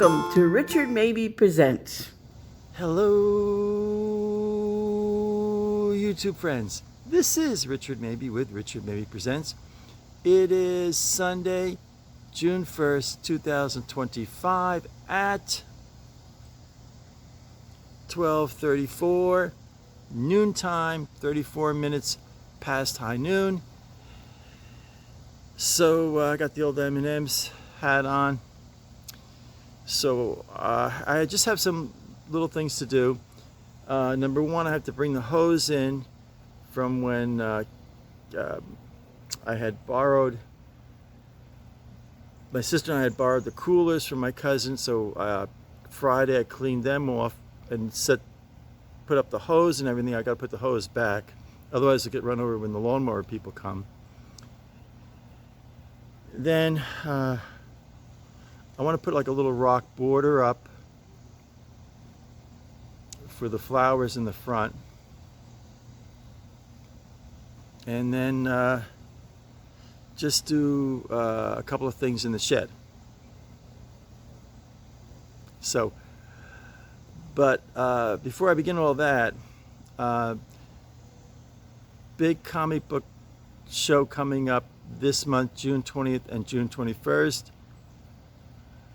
Welcome to Richard Mabey Presents. Hello, YouTube friends. This is Richard Mabey with Richard Mabey Presents. It is Sunday, June 1st, 2025 at 12:34, noontime, 34 minutes past high noon. So I got the old M&M's hat on. So I just have some little things to do. Number one, I have to bring the hose in from when I had borrowed, my sister and I had borrowed the coolers from my cousin. So Friday I cleaned them off and put up the hose and everything. I got to put the hose back, otherwise it'll get run over when the lawnmower people come. Then I want to put like a little rock border up for the flowers in the front. And then just do a couple of things in the shed. So, but before I begin all that, big comic book show coming up this month, June 20th and June 21st.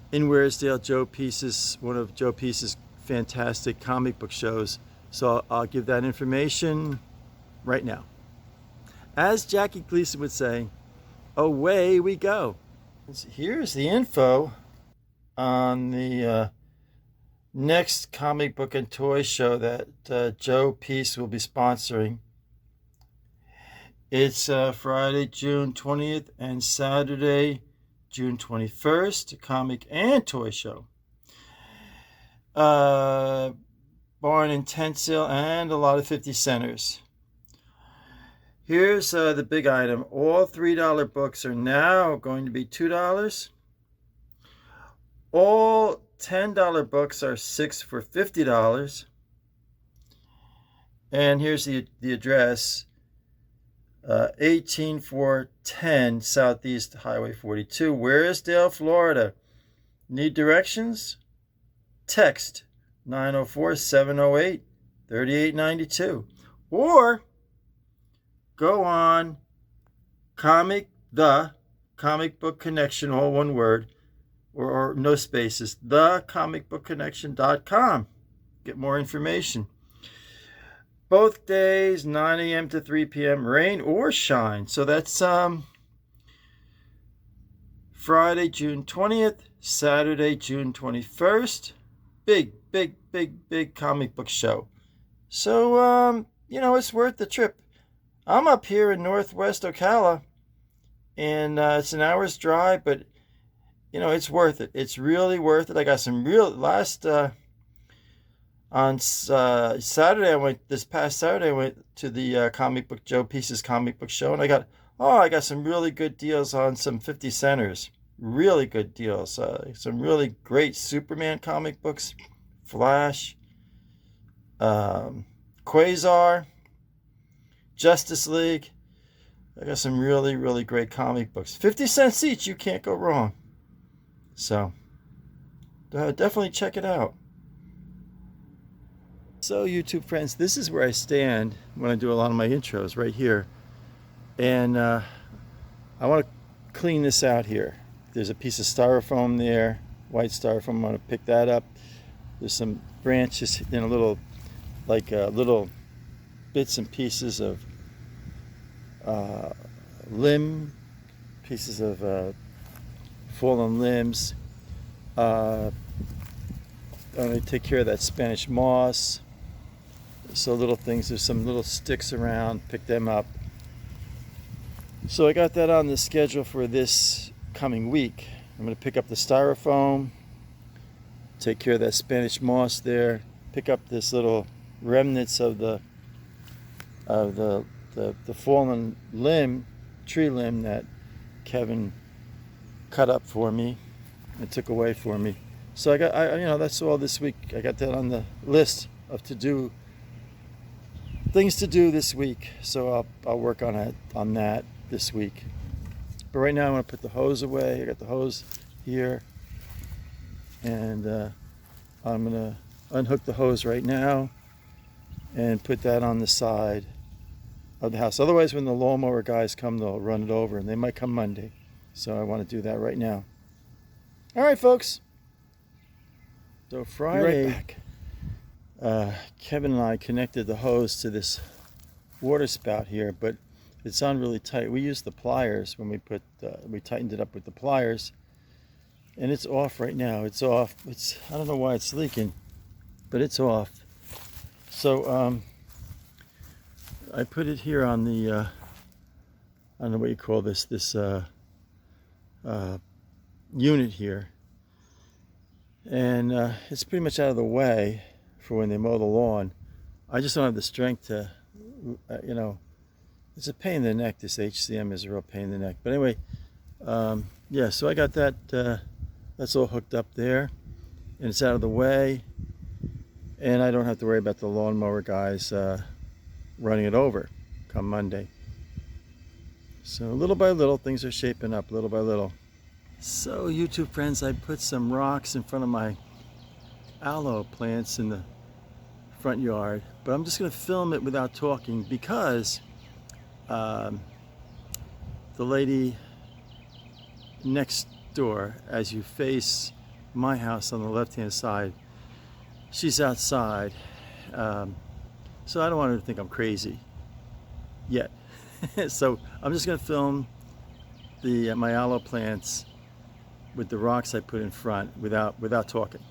In Waresdale, one of Joe Peace's fantastic comic book shows. So I'll give that information right now. As Jackie Gleason would say, away we go. Here's the info on the next comic book and toy show that Joe Peace will be sponsoring. It's Friday, June 20th and Saturday, June 21st, a comic and toy show. Barn and tent sale and a lot of 50 centers. Here's the big item. All $3 books are now going to be $2. All $10 books are 6 for $50. And here's the address. 18410 Southeast Highway 42, Waresdale, Florida. Need directions? Text 904-708-3892 or go on the Comic Book Connection, all one word, or no spaces, thecomicbookconnection.com. Get more information. Both days, 9 a.m. to 3 p.m., rain or shine. So that's Friday, June 20th, Saturday, June 21st. Big comic book show. So, it's worth the trip. I'm up here in Northwest Ocala, and it's an hour's drive, but, it's worth it. It's really worth it. I got some on Saturday, this past Saturday, I went to the Joe Peace's comic book show, and I got some really good deals on some 50 centers. Really good deals. Some really great Superman comic books, Flash, Quasar, Justice League. I got some really great comic books. 50 cents each, you can't go wrong. So, definitely check it out. So YouTube friends, this is where I stand when I do a lot of my intros, right here. And I want to clean this out here. There's a piece of styrofoam there, white styrofoam. I'm going to pick that up. There's some branches and little bits and pieces of pieces of fallen limbs. I'm going to take care of that Spanish moss. So little things, there's some little sticks around, pick them up. So I got that on the schedule for this coming week. I'm going to pick up the styrofoam, take care of that Spanish moss there, pick up this little remnants of the fallen tree limb that Kevin cut up for me and took away for me. So I got, that's all this week. I got that on the list of things to do this week. So I'll work on that this week. But right now I want to put the hose away. I got the hose here. and I'm gonna unhook the hose right now and put that on the side of the house. Otherwise, when the lawnmower guys come, they'll run it over, and they might come Monday. So I want to do that right now. All right, folks. So Friday, Kevin and I connected the hose to this water spout here, but it's on really tight. We used the pliers when we tightened it up with the pliers, and it's off right now. It's off. I don't know why it's leaking, but it's off. So I put it here on the I don't know what you call this unit here, and it's pretty much out of the way for when they mow the lawn. I just don't have the strength to, it's a pain in the neck. This HCM is a real pain in the neck. But anyway, yeah, so I got that, that's all hooked up there, and it's out of the way, and I don't have to worry about the lawnmower guys running it over come Monday. So little by little, things are shaping up, little by little. So YouTube friends, I put some rocks in front of my aloe plants in the front yard, but I'm just going to film it without talking because the lady next door, as you face my house on the left-hand side, she's outside, so I don't want her to think I'm crazy yet. So I'm just going to film my aloe plants with the rocks I put in front without talking.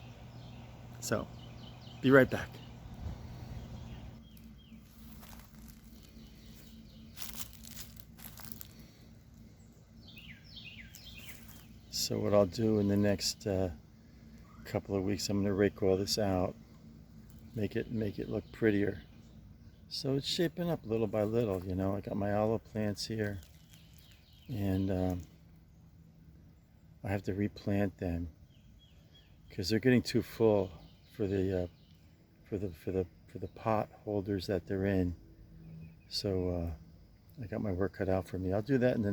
So be right back. So what I'll do in the next couple of weeks, I'm going to rake all this out, make it look prettier. So it's shaping up little by little, I got my aloe plants here, and I have to replant them because they're getting too full for the pot holders that they're in. So I got my work cut out for me. I'll do that in the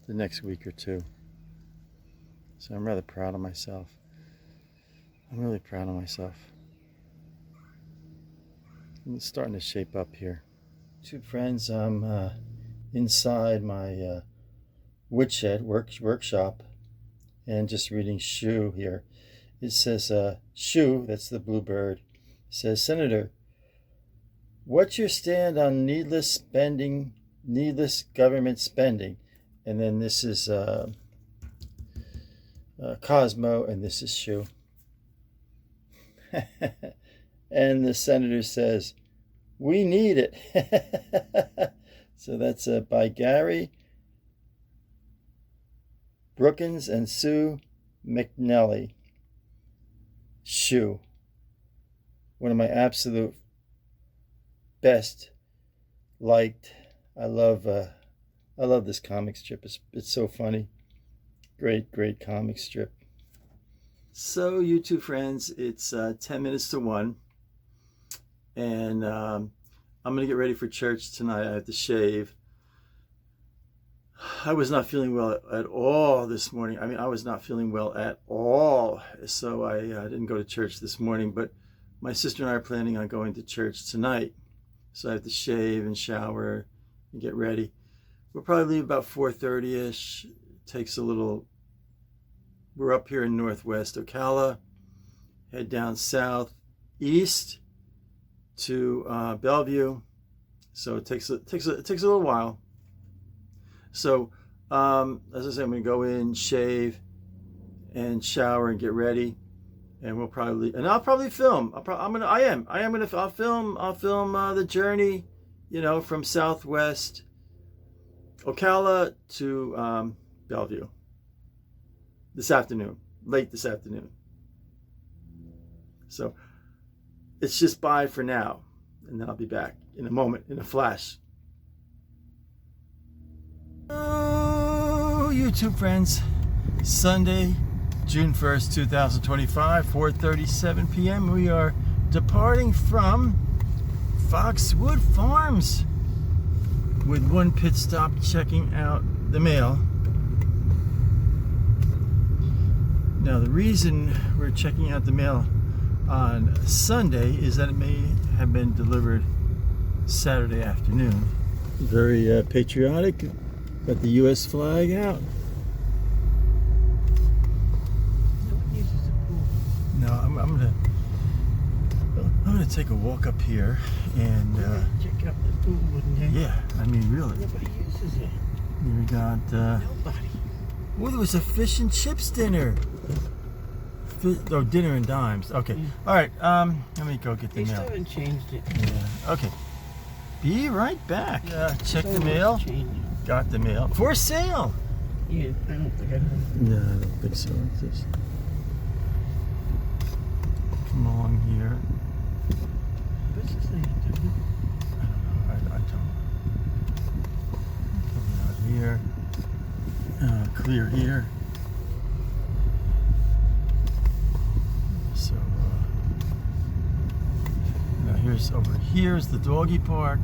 next week or two. So I'm rather proud of myself. I'm really proud of myself. It's starting to shape up here. Two friends, I'm inside my woodshed workshop and just reading Shoe here. It says, Shoe, that's the bluebird, says, Senator, what's your stand on needless government spending? And then this is Cosmo, and this is Shoe. And the senator says, we need it. So that's by Gary Brookins and Sue McNally. Shoe. One of my absolute best liked. I love this comic strip. It's so funny. Great comic strip. So YouTube friends, it's 10 minutes to 1. And I'm going to get ready for church tonight. I have to shave. I was not feeling well at all this morning. I mean, I was not feeling well at all. So I didn't go to church this morning. But my sister and I are planning on going to church tonight. So I have to shave and shower and get ready. We'll probably leave about 4:30ish. Takes a little. We're up here in northwest Ocala. Head down southeast to Bellevue, so it takes a little while. So as I said, I'm gonna go in, shave, and shower and get ready, and I'll probably film. I'll film the journey, from southwest Ocala to Bellevue this afternoon, late this afternoon. So it's just bye for now, and then I'll be back in a moment, in a flash. Oh, YouTube friends, Sunday, June 1st, 2025, 4:37 p.m. We are departing from Foxwood Farms with one pit stop checking out the mail. Now, the reason we're checking out the mail on Sunday is that it may have been delivered Saturday afternoon. Very patriotic. Got the U.S. flag out. No one uses the pool. No, I'm gonna take a walk up here and Check out the pool, wouldn't you? yeah, I mean really. Nobody uses it. Here we got Nobody. oh, there was a fish and chips dinner. Dinner and dimes. Okay. Yeah. All right. Let me go get the They mail. still haven't changed it. Yeah. Okay. Be right back. Check the It's mail. almost changing. Got the mail for sale. Yeah, I don't think I know. No, I don't think so. Just come along here. What's this thing doing? I don't. Coming out here. Clear here. So now here's the doggy park,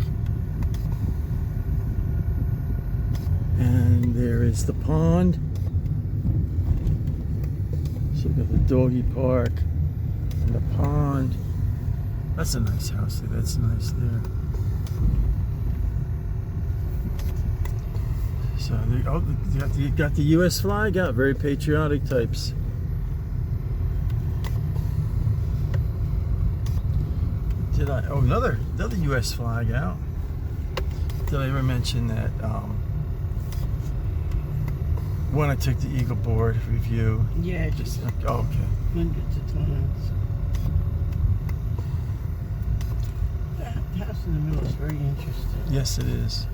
and there is the pond. So we've got the doggy park and the pond. That's a nice house. That's nice there. So you got the U.S. flag out. Very patriotic types. Another U.S. flag out. Did I ever mention that when I took the Eagle Board review? Yeah, just Okay. hundreds of times. That house in the middle is very interesting. Yes, it is.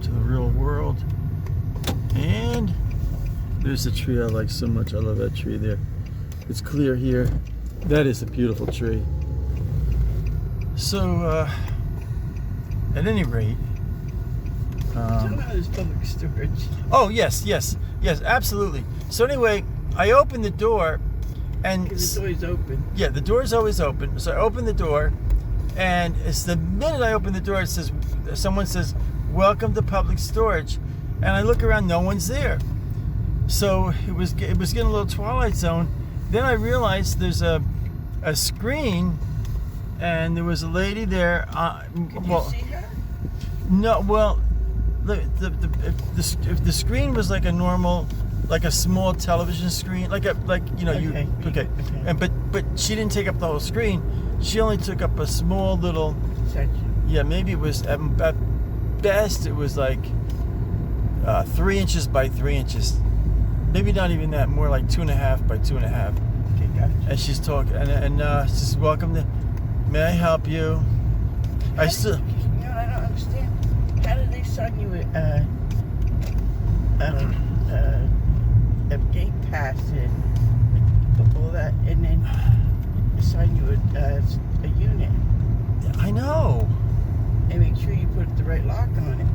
To the real world, and there's a tree I like so much. I love that tree there. It's clear here. That is a beautiful tree. So at any rate, Somehow there's public storage. oh yes, absolutely. So anyway, I opened the door, and Because it's always open. yeah, the door is always open. So I open the door, and it's the minute I open the door, it says, someone says, "Welcome to public storage," and I look around, no one's there. So it was getting a little Twilight Zone. Then I realized there's a screen, and there was a lady there. Did you see her? No, well, if the screen was like a normal, like a small television screen, okay. And but she didn't take up the whole screen. She only took up a small little Section. Yeah, maybe it was at best it was like 3 inches by 3 inches, maybe not even that, more like 2.5 by 2.5. Okay, gotcha. And she's talking, and she says, "Welcome to. May I help you?" I still. You know, I don't understand. How did they sign you a gate pass and all that, and then assign you a unit? I know. And make sure you put the right lock on it.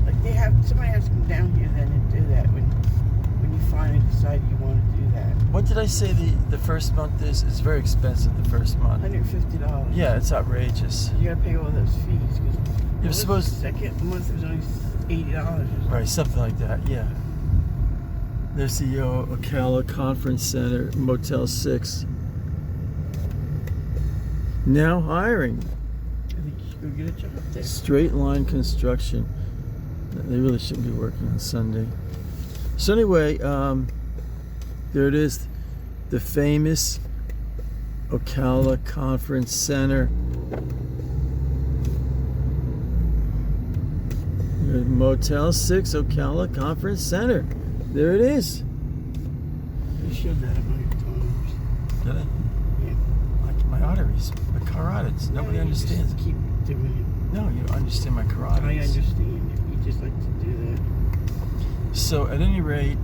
Like somebody has to come down here then and do that when you finally decide you want to do that. What did I say the first month is? It's very expensive the first month. $150. Yeah, it's outrageous. You gotta pay all those fees because You're supposed. second month was only $80 or something. Right, something like that. Yeah. There's the Ocala Conference Center, Motel 6. Now hiring. I think you should go get a job there. Straight line construction. They really shouldn't be working on Sunday. So anyway, there it is, the famous Ocala Conference Center. Motel 6 Ocala Conference Center. There it is. You showed that a million times. Did I? Yeah. Like my arteries, my carotids. Nobody No, you understands. just keep doing No, you don't understand my it. carotids. I understand if you just like to do that. So at any rate,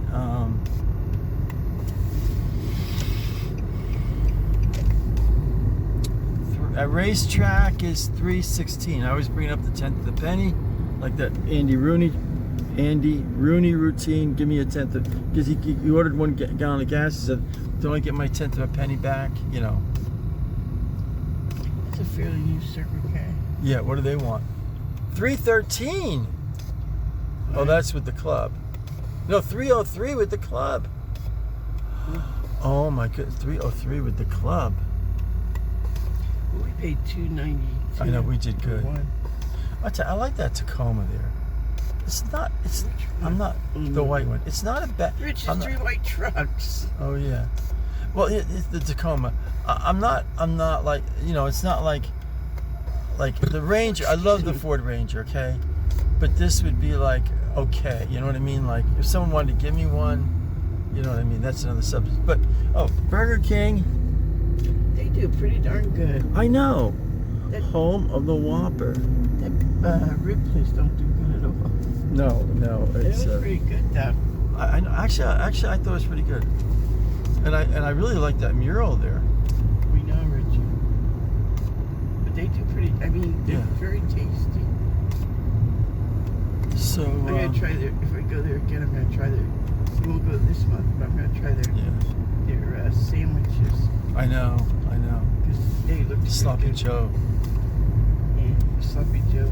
a racetrack is $3.16. I always bring up the 10th of the penny, like that Andy Rooney Andy, Rooney routine, give me a tenth of, because he ordered 1 gallon of gas. He said, don't I get my tenth of a penny back? You know. It's a fairly new Circle K. Yeah, what do they want? $3.13. Oh, that's with the club. No, $3.03 with the club. Oh my goodness, $3.03 with the club. We paid $2.92. I know, we did good. One. I like that Tacoma there. It's not. I'm not the white one. It's not a bad. Rich is 3 white trucks. Oh yeah. Well, it's the Tacoma. I'm not like, you know. It's not like the Ranger. I love the Ford Ranger. Okay, but this would be like okay. You know what I mean? Like if someone wanted to give me one, you know what I mean. That's another subject. But Burger King. They do pretty darn good. I know. That, Home of the Whopper. That rib place don't do good at all. No, it's It was pretty good though. I know. Actually, I thought it was pretty good, and I really like that mural there. We know, Richie. But they do pretty. I mean, they're Yeah. very tasty. So I'm gonna try their. If I go there again, I'm gonna try their. We won't go this month, but I'm gonna try their sandwiches I know. because they look Sloppy good. Joe, Yeah, Sloppy Joe.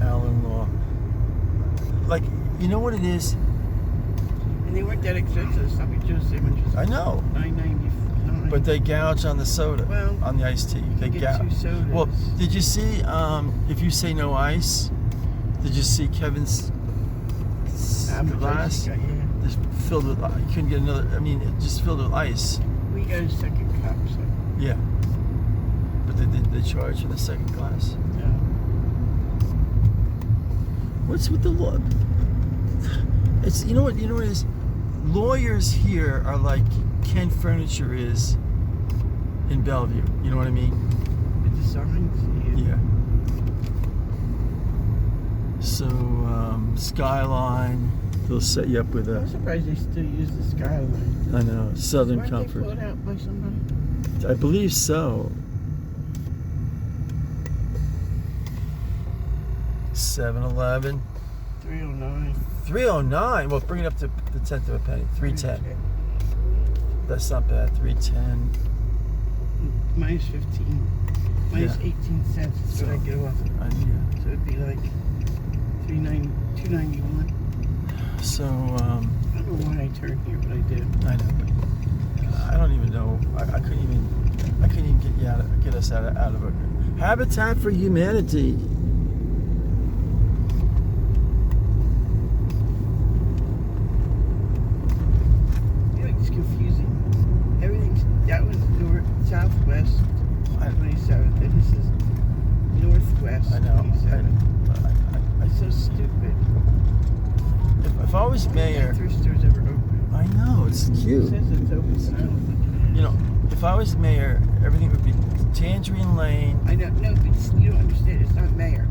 Alan Law. Like, you know what it is? And they weren't that expensive. Sloppy Joe sandwiches. I know. $9.99. But they gouge on the soda, Well, on the iced tea. They you get 2 sodas. Well, did you see? If you say no ice, did you see Kevin's glass? Yeah. Just filled with. You couldn't get another. I mean, it just filled with ice. We got a second cup, so Yeah. But they charge for the second glass. yeah. What's with the law? It's you know what it is. Lawyers here are like Ken Furniture is in Bellevue. You know what I mean? The designs. Yeah. So Skyline, they'll set you up with I'm a. surprised they still use the Skyline. I know Southern Weren't Comfort. they pulled out by somebody? I believe so. 7-Eleven. 309. 309. Well, bring it up to the tenth of a penny. 310. That's not bad. 310. Minus 15. Minus 18 cents is what I get off. Yeah. So it'd be like 291. So I don't know why I turned here, but I did. I know. But I don't even know. I couldn't even get us out of it. Habitat for Humanity. You know, it's confusing. That was southwest 27th, and this is northwest I know. 27th. It's so stupid. If I was mayor, Thrift store's ever open. I know it's It cute. says it's open, but I don't think it is. You know, if I was mayor, everything would be Tangerine Lane. I don't know, but you don't understand. It's not mayor.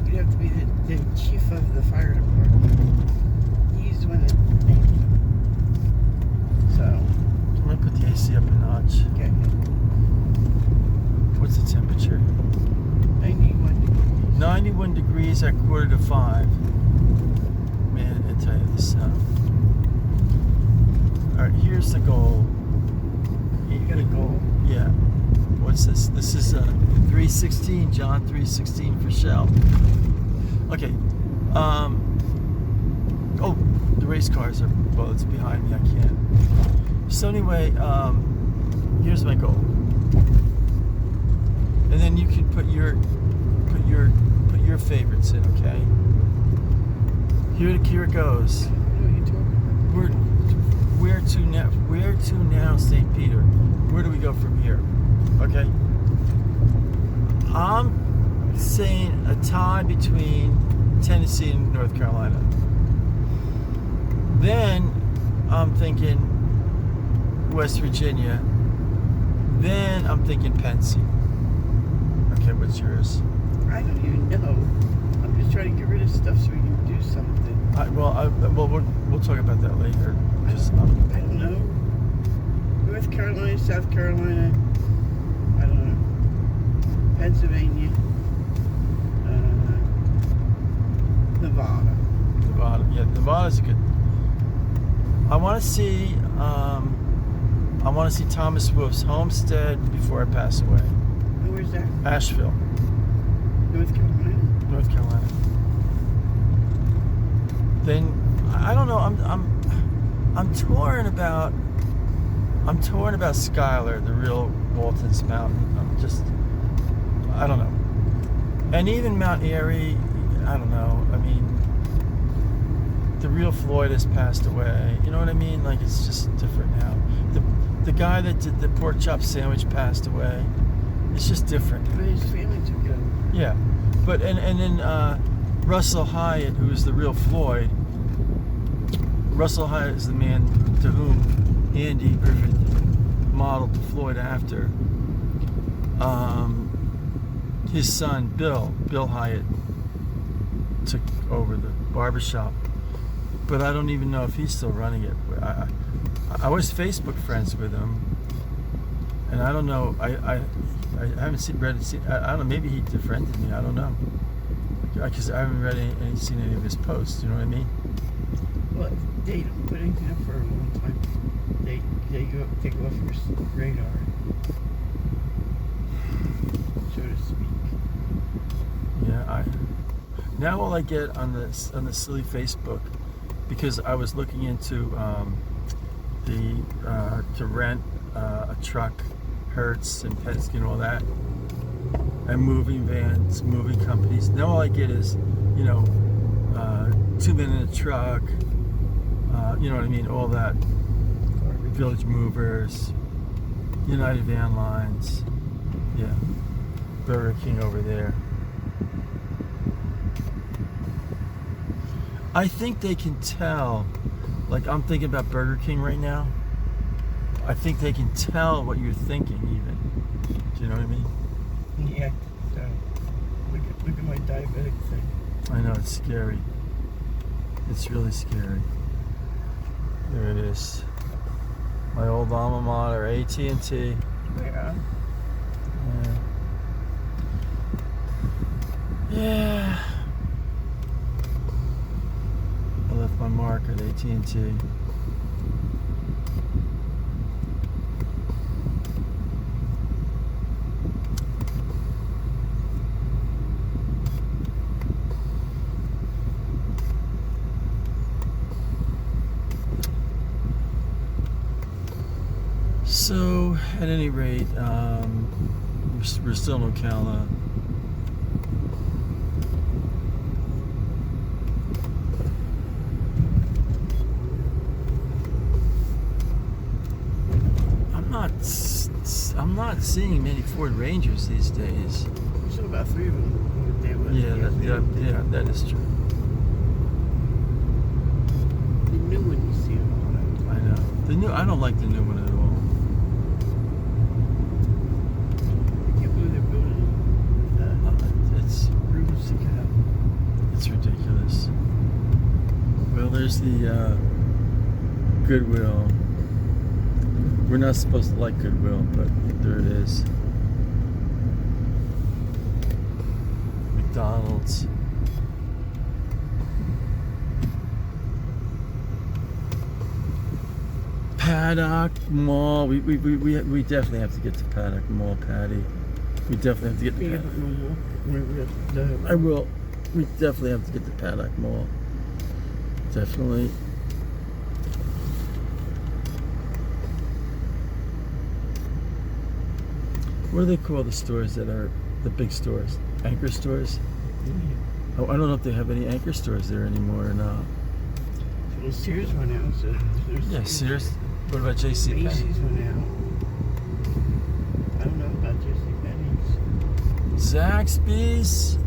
You'd have to be the chief of the fire department. He's the one that named it. So, I'm gonna put the AC up a notch. okay. What's the temperature? 91 degrees. 91 degrees at 4:45. Man, I tell you the sun. All right, here's the goal. You got a goal? Yeah. What's this? This is 316, John 316 for Shell. Okay. Oh, the race cars are, well, it's behind me. I can't. So anyway, here's my goal. And then you can put your favorites in, okay? Here it goes. What are you talking about? Where to now, St. Peter? Where do we go from here? Okay. I'm saying a tie between Tennessee and North Carolina. Then I'm thinking West Virginia. Then I'm thinking Pennsy. Okay, what's yours? I don't even know. I'm just trying to get rid of stuff so we can do something. We'll talk about that later. Just, I don't know. North Carolina, South Carolina. I don't know. Pennsylvania. Nevada. Nevada's a good. I want to see. I want to see Thomas Wolfe's homestead before I pass away. Oh, where's that? Asheville, North Carolina. North Carolina. Then I don't know. I'm torn about. I'm torn about Schuyler, the real Walton's Mountain. I don't know. And even Mount Airy, I don't know. I mean, the real Floyd has passed away. You know what I mean? Like, it's just different now. The guy that did the pork chop sandwich passed away. It's just different. But his family took it over. Yeah. But, and then Russell Hyatt, who is the real Floyd, Russell Hyatt is the man to whom Andy Griffith modeled the Floyd after. His son, Bill Hyatt, took over the barbershop. But I don't even know if he's still running it. I was Facebook friends with him. And I don't know, I haven't seen I don't know, maybe he defriended me, I don't know. Because I haven't seen any of his posts, you know what I mean? Well, they don't put anything up for a long time. They go off your radar, so to speak. Yeah, now all I get on the silly Facebook, because I was looking into to rent a truck, Hertz and Penske and all that, and moving vans, moving companies. Now all I get is, 2 men in a truck, you know what I mean, all that. Village Movers, United Van Lines, yeah, Burger King over there. I think they can tell, like I'm thinking about Burger King right now. I think they can tell what you're thinking even. Do you know what I mean? Yeah, so look at my diabetic thing. I know, it's scary. It's really scary. There it is. My old alma mater, AT&T. Yeah. Yeah. I left my mark at AT&T. So, at any rate, we're still in Ocala. I'm not seeing many Ford Rangers these days. I saw about 3 of them. Yeah, that is true. The new one you see them all. I know. I don't like the new one at all. I can't believe they're building It's rooms to get out. It's ridiculous. Well, there's the Goodwill. We're not supposed to like Goodwill, but there it is. McDonald's. Paddock Mall. We definitely have to get to Paddock Mall, Patty. We definitely have to get to Paddock. I will. We definitely have to get to Paddock Mall. Definitely. What do they call the stores that are the big stores? Anchor stores? Oh, I don't know if they have any anchor stores there anymore or not. Well, Sears went out. So yeah, Sears. What about JCPenney? Macy's went out. I don't know about JCPenney's. Zaxby's.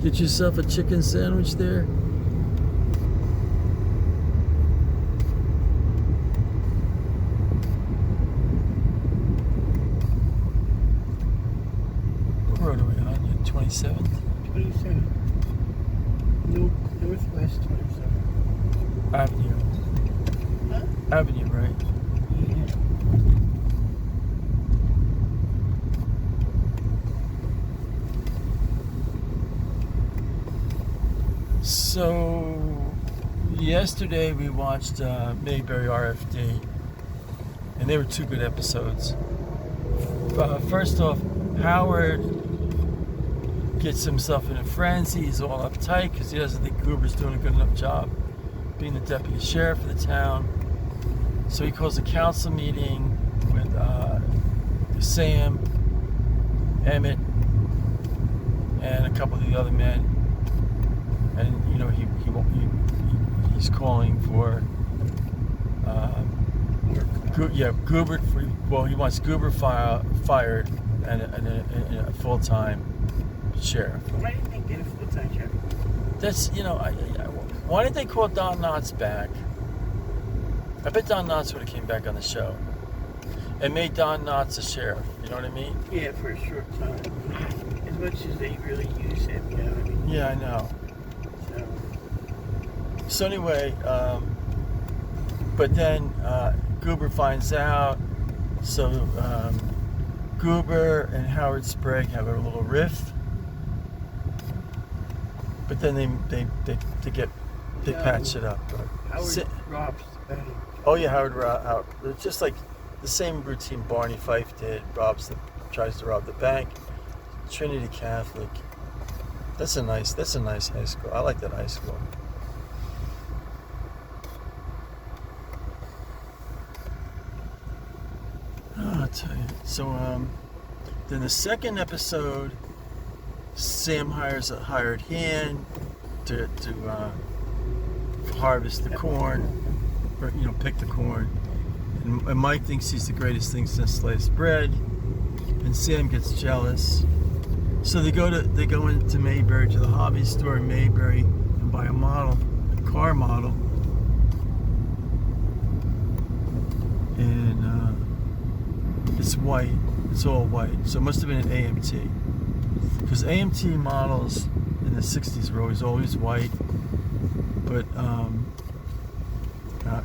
Get yourself a chicken sandwich there. What road are we on? 27th? 27. Northwest 27. Avenue. Huh? Avenue, right? Yeah. So, yesterday we watched Mayberry RFD, and they were 2 good episodes. First off, Howard gets himself in a frenzy. He's all uptight because he doesn't think Goober's doing a good enough job being the deputy sheriff of the town. So he calls a council meeting with Sam, Emmett, and a couple of the other men. And he's calling for Goober. He wants Goober fired and a full-time sheriff. Why didn't they get a full-time sheriff? That's why didn't they call Don Knotts back? I bet Don Knotts would have came back on the show and made Don Knotts a sheriff. You know what I mean? Yeah, for a short time. As much as they really use him, you know what I mean? Yeah, I know. So anyway, but then Goober finds out. So Goober and Howard Sprague have a little rift. But then they patch it up. Howard robs the bank. Oh yeah, Howard. It's just like the same routine Barney Fife did. Tries to rob the bank. Trinity Catholic. That's a nice high school. I like that high school. Oh, I'll tell you. So then the second episode, Sam hires a hired hand to harvest the corn, or pick the corn, and Mike thinks he's the greatest thing since sliced bread, and Sam gets jealous. So they go into Mayberry, to the hobby store in Mayberry, and buy a car model, and it's white. It's all white. So it must have been an AMT, because AMT models in the 60s were always white. But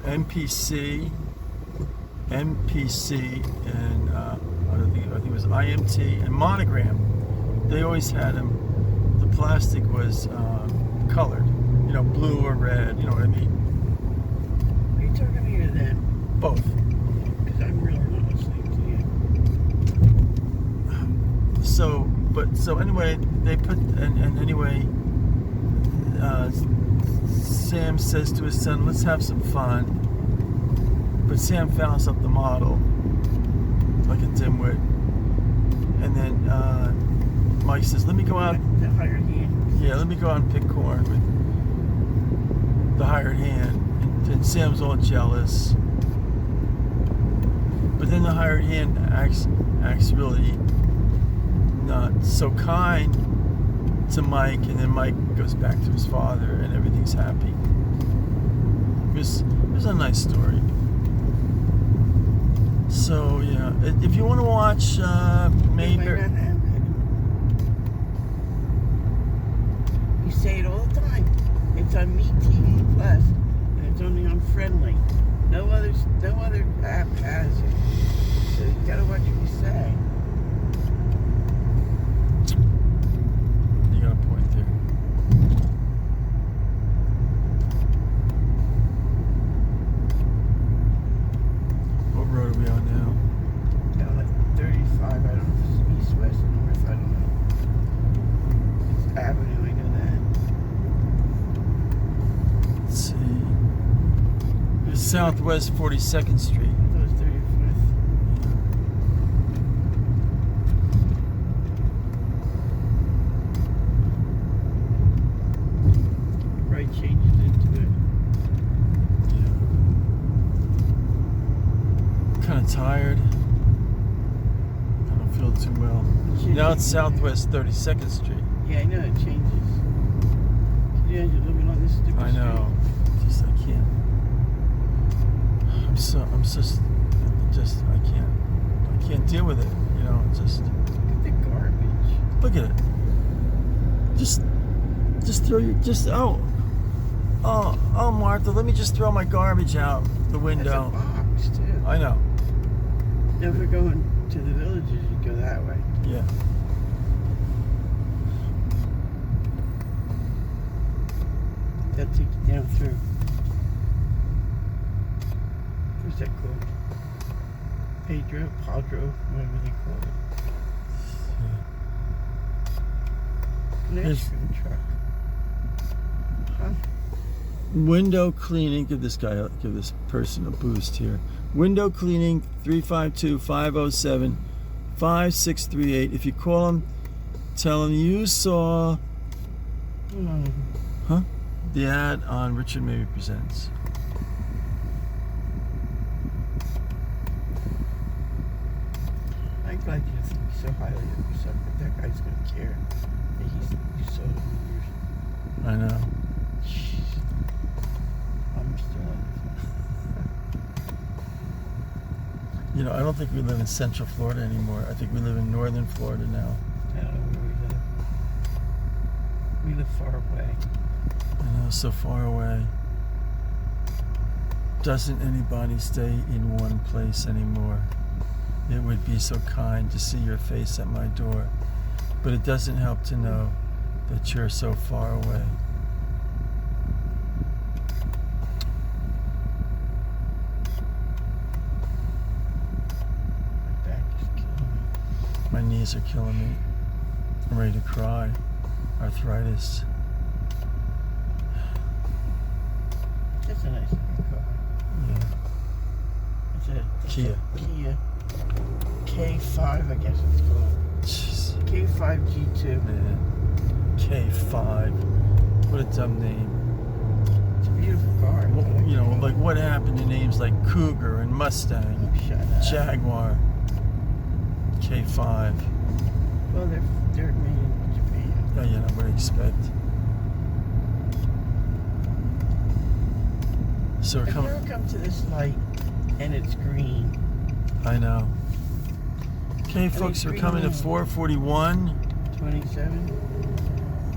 MPC, and I think it was IMT and Monogram. They always had them. The plastic was colored, blue or red. You know what I mean? Are you talking to me or them? Both. Because I'm really not listening to you. So anyway, they put and anyway. Sam says to his son, "Let's have some fun." But Sam fouls up the model like a dimwit, and then Mike says, "Let me go out." The hired hand. Yeah, let me go out and pick corn with the hired hand, and Sam's all jealous. But then the hired hand acts really not so kind to Mike, and then Mike goes back to his father, and everything's happy. It was a nice story. So yeah, if you want to watch Mayberry, you say it all the time. It's on Me TV Plus, and it's only on Friendly. No other app has it. So you gotta watch what you say. you got a point there. What road are we on now? Yeah, like 35. I don't know if it's east, west, north. I don't know. It's Avenue. I know that. Let's see. It's Southwest 42nd Street. I thought it was 35th. Right changes into it. Kind of tired. I don't feel too well. Now it's Southwest 32nd Street. Yeah, I know it changes. Yeah, you're living on this stupid I know. Just I can't. I can't deal with it. Just Look at the garbage. look at it. Just throw your oh Martha, let me just throw my garbage out the window. That's a box too. I know. Now if we're going to the villages, you go that way. Yeah. that takes you down through. What's that called? Padro, whatever they call it. An ice cream truck. Huh? Window cleaning. Give this person a boost here. Window cleaning 352-507-5638. If you call them, tell them you saw the ad on Richard Mabey Presents. I'm glad you think so highly of yourself, but that guy's gonna care that you saw the movie. I know. Jeez. I'm still wonderful. You know, I don't think we live in Central Florida anymore. I think we live in Northern Florida now. I don't know where we live. We live far away. I know, so far away. Doesn't anybody stay in one place anymore? It would be so kind to see your face at my door, but it doesn't help to know that you're so far away. My back is killing me. My knees are killing me. I'm ready to cry. Arthritis. That's a nice looking car. Yeah. It's a Kia. Kia K5, I guess it's called. Jeez. K5 G2. Man. K5. What a dumb name. It's a beautiful car. Well, you know, like what happened to names like Cougar and Mustang, Oh, shut up. Jaguar, K5. Well, they're made in Japan. Oh, you know, what do you expect? So we're If you coming. ever come to this light and it's green, I know. Okay, folks, we're coming to 441 27,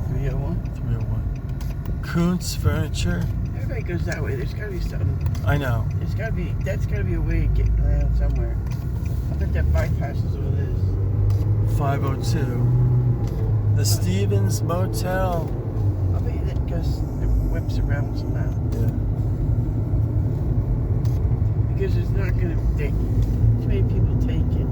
301. 301. Kuntz Furniture. Everybody goes that way. There's got to be something. I know. That's got to be a way of getting around somewhere. I bet that bypasses all this. 502. The Stevens Motel. I bet you that whips around somehow. Yeah. Because it's not going to take too many people take it.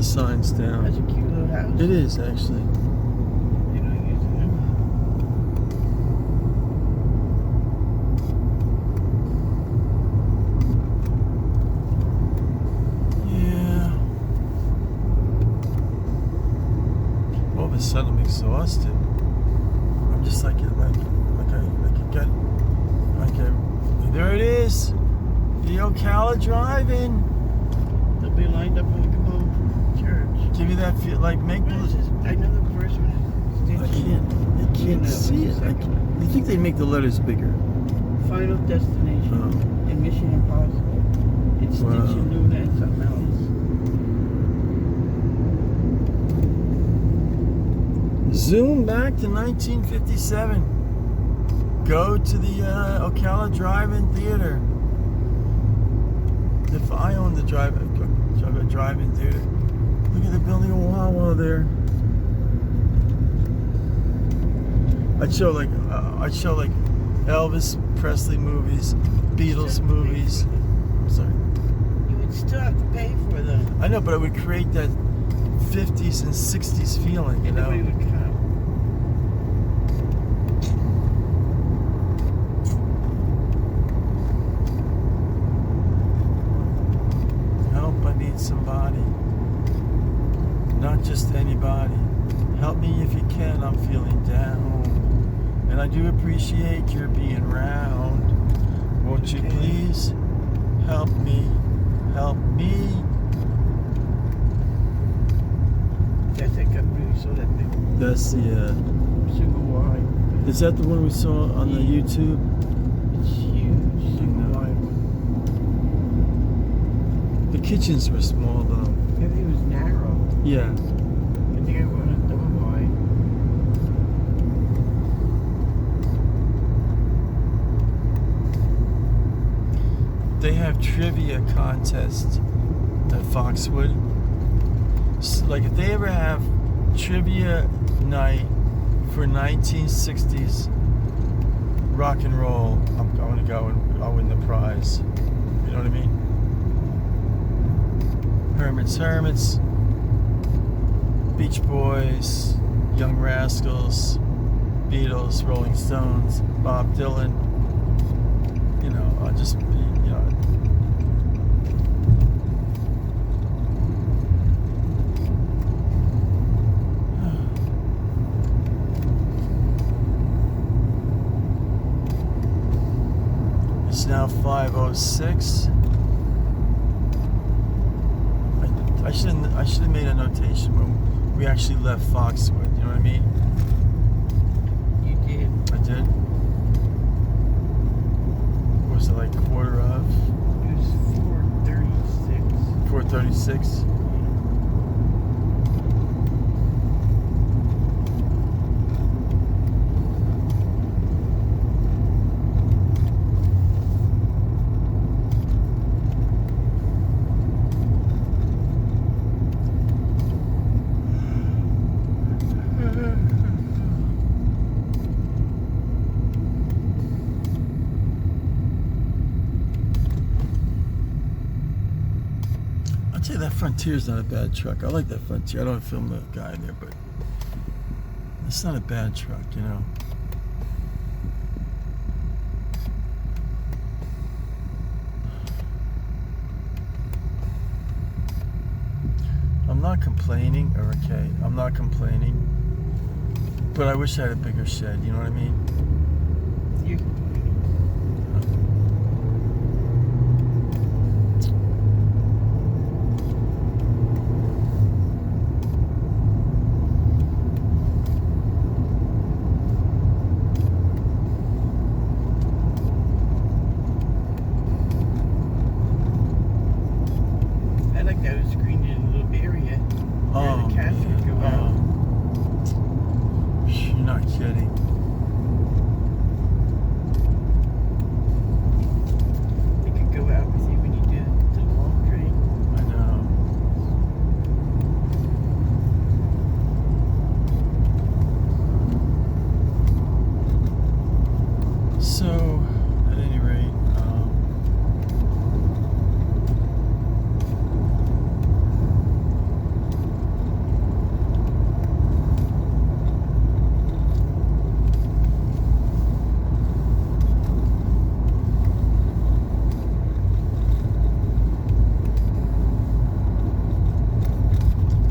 Signs down. That's a cute little house. It is actually. They don't use it now. Yeah. All of a sudden I'm exhausted. I'm just like I there it is. The Ocala Drive-In. They'll be lined up when we come home from church. Give you that feel like make What is this? I know the first one is I can't see it. You think they make the letters bigger? Final Destination and Mission Impossible. It's Wow. Stitch and Luna and something else. Zoom back to 1957. Go to the Ocala Drive-In Theater. If I owned the drive-in theater, look at the building of Wawa there. I'd show like Elvis Presley movies, Beatles movies. I'm sorry. You would still have to pay for them. I know, but it would create that 50s and 60s feeling, you And know? nobody would come. Help, I need somebody. Not just anybody. Help me if you can, I'm feeling down. And I do appreciate your being round. Won't you please help me? Help me. That's that company we saw that big That's the, single wide. is that the one we saw on the YouTube? It's huge, single wide one. The kitchens were small though. Everything was narrow. Yeah. I think I went on double wide. They have trivia contests at Foxwood. Like if they ever have trivia night for 1960s rock and roll, I'm going to go and I'll win the prize. You know what I mean? Hermits, Beach Boys, Young Rascals, Beatles, Rolling Stones, Bob Dylan. You know, I'll just be, you know. It's now 5:06. I should have made a notation when we actually left Foxwood. You know what I mean? You did. I did. Was it like quarter of? It was 4:36. 4:36. I'll tell you that Frontier's not a bad truck. I like that Frontier. I don't film the guy in there, but it's not a bad truck, you know. I'm not complaining, or okay, I'm not complaining, but I wish I had a bigger shed, you know what I mean? You. I like that it was screened in a little area. Where the cats would go out. You're not kidding. They could go out with you when you do the laundry. I know. So, at any rate,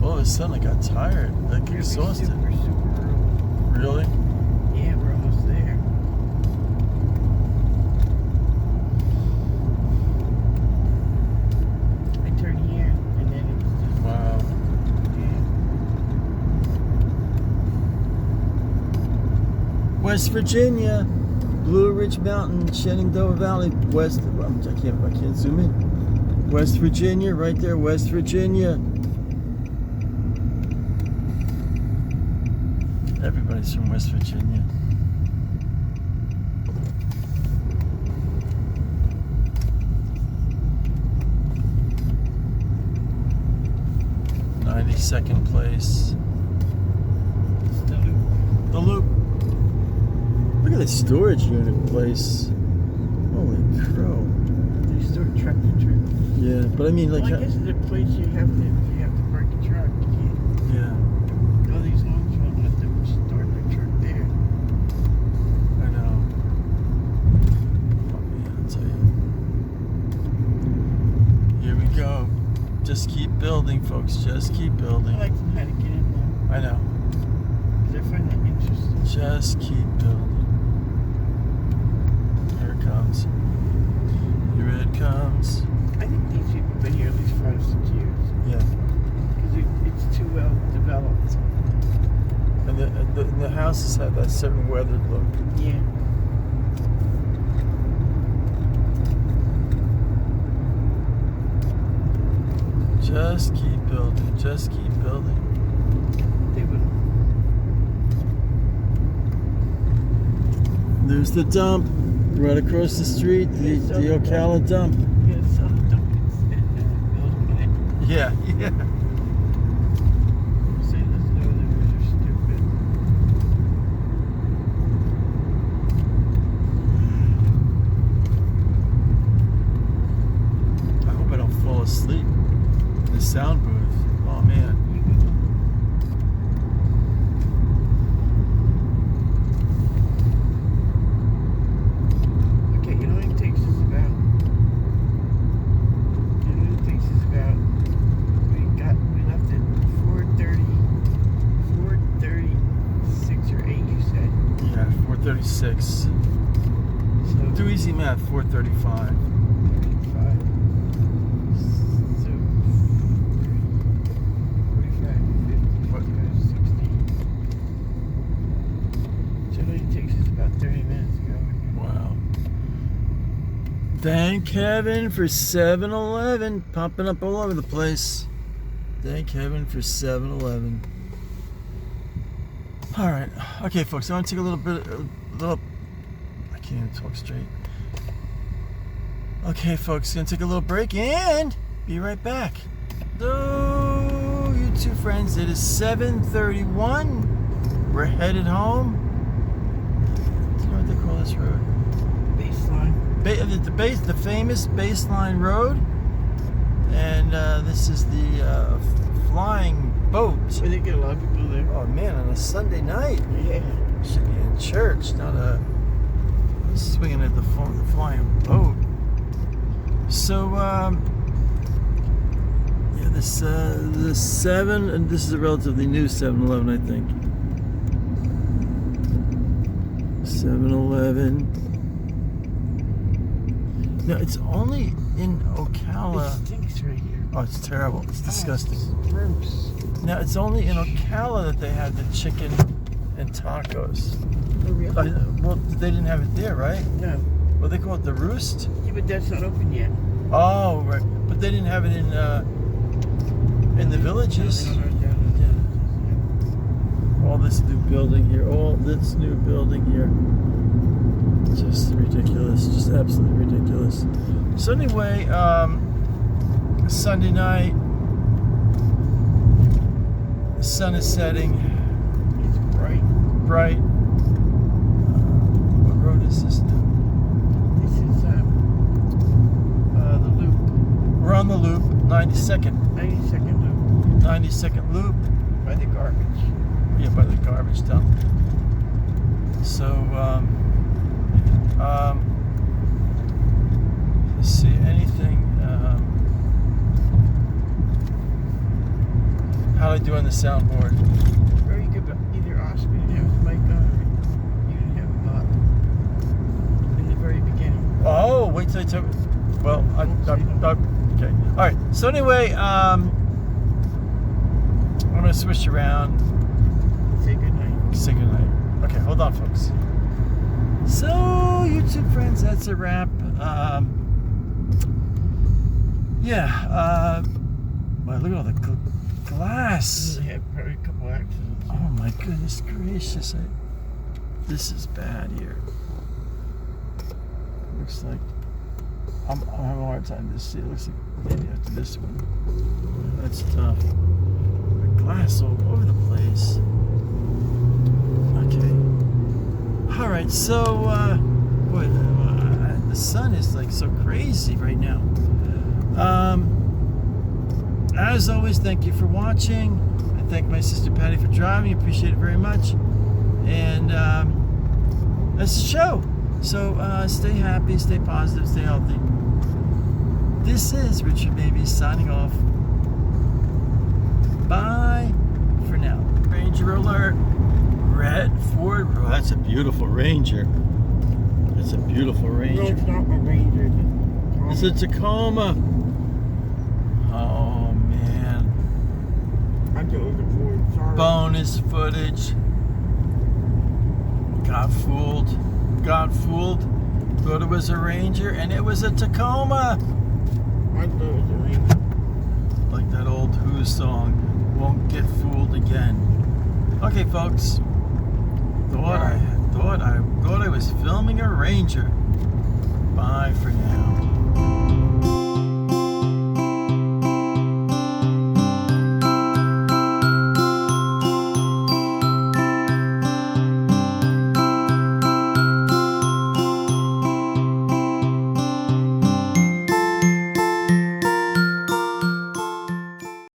all of a sudden I got tired, like You're exhausted. super early. Really? Yeah, we're almost there. I turn here and then it's just Wow. yeah. West Virginia, Blue Ridge Mountain, Shenandoah Valley, west. I can't zoom in. West Virginia, right there, West Virginia. Everybody's from West Virginia. Second place. The Loop. Look at the storage unit place. Holy crow. They store tractor trailers. Yeah. But I mean, like, Well, I guess at a place you have to park your truck. You can't. yeah, All these homes won't let them store their truck there. I know. Oh, man, I'll tell you. Here we go. Just keep building, folks. Just keep I building. like to know how to get in there I know. because I find that interesting. Just keep building. Here it comes. Here it comes. I think these people have been here at least 5 or 6 years Yeah. because it's too well developed. And the houses have that certain weathered look. Yeah. Just keep building. Just keep building. They would. There's the dump right across the street. The Ocala dump. Yeah, some dumplings and building it. Yeah, yeah. Say those northerners are stupid. I hope I don't fall asleep in the sound booth. Oh man. You would. Okay, you know what it takes us about? You know what it takes us about? We left at 4:36 or 8, you said. Yeah, 4:36. So Do easy math. 4:35. 5. So 45, 50, 55, 60. So it only takes us about 30 minutes to go. Wow. Thank heaven for 7-Eleven popping up all over the place. Thank heaven for 7-Eleven. All right. Okay, folks. I want to take a little. I can't even talk straight. Okay, folks. Gonna take a little break and be right back. So, you two friends, it is 7:31. We're headed home. Do you know what they call this road? Baseline. The famous Baseline Road, and this is the flying boat. Where they get a lot of people there. Oh man, on a Sunday night, Yeah. should be in church, not swinging at the flying boat. So yeah, the 7, and this is a relatively new 7-Eleven, I think. 7-Eleven. No, it's only in Ocala. It stinks right here. Oh, it's terrible. It's disgusting. Oh, it's gross. Now, it's only in Ocala that they had the chicken and tacos. Oh, really? Well, they didn't have it there, right? No. Well, they call it the Roost. Yeah, but that's not open yet. Oh, right. But they didn't have it in the villages. No, Yeah. All this new building here. Just ridiculous. Just absolutely ridiculous. So anyway, Sunday night. The sun is setting. It's bright. Bright. What road is this now? This is the loop. We're on the loop. 92nd 92nd loop 92nd loop. by the garbage. Yeah, by the garbage dump. So, let's see, anything, how'd I do on the soundboard? Very good, but either Oscar didn't have his mic on or you didn't have it on in the very beginning. Oh, wait till I took, well, okay. All right, so anyway, I'm going to switch around. Say goodnight. Say goodnight. Okay, hold on, folks. So, YouTube friends, that's a wrap. Well, look at all the glass. They had probably a couple accidents. Oh my goodness gracious! This is bad here. Looks like I'm having a hard time to see. It looks like maybe after this one. That's tough. The glass all over the place. Okay. All right. So, boy, the sun is like so crazy right now. As always, thank you for watching. I thank my sister Patty for driving. Appreciate it very much. And that's the show. So stay happy, stay positive, stay healthy. This is Richard Mabey signing off. Bye for now. Ranger alert. Red Ford. Oh, that's a beautiful Ranger. That's a beautiful No, Ranger. it's not a Ranger. It's a Tacoma. Oh man. I thought it was a Ford. Sorry. Bonus footage. Got fooled. Got fooled. Thought it was a Ranger and it was a Tacoma. I thought it was a Ranger. Like that old Who song. Won't get fooled again. Okay, folks. Thought I was filming a Ranger. Bye for now.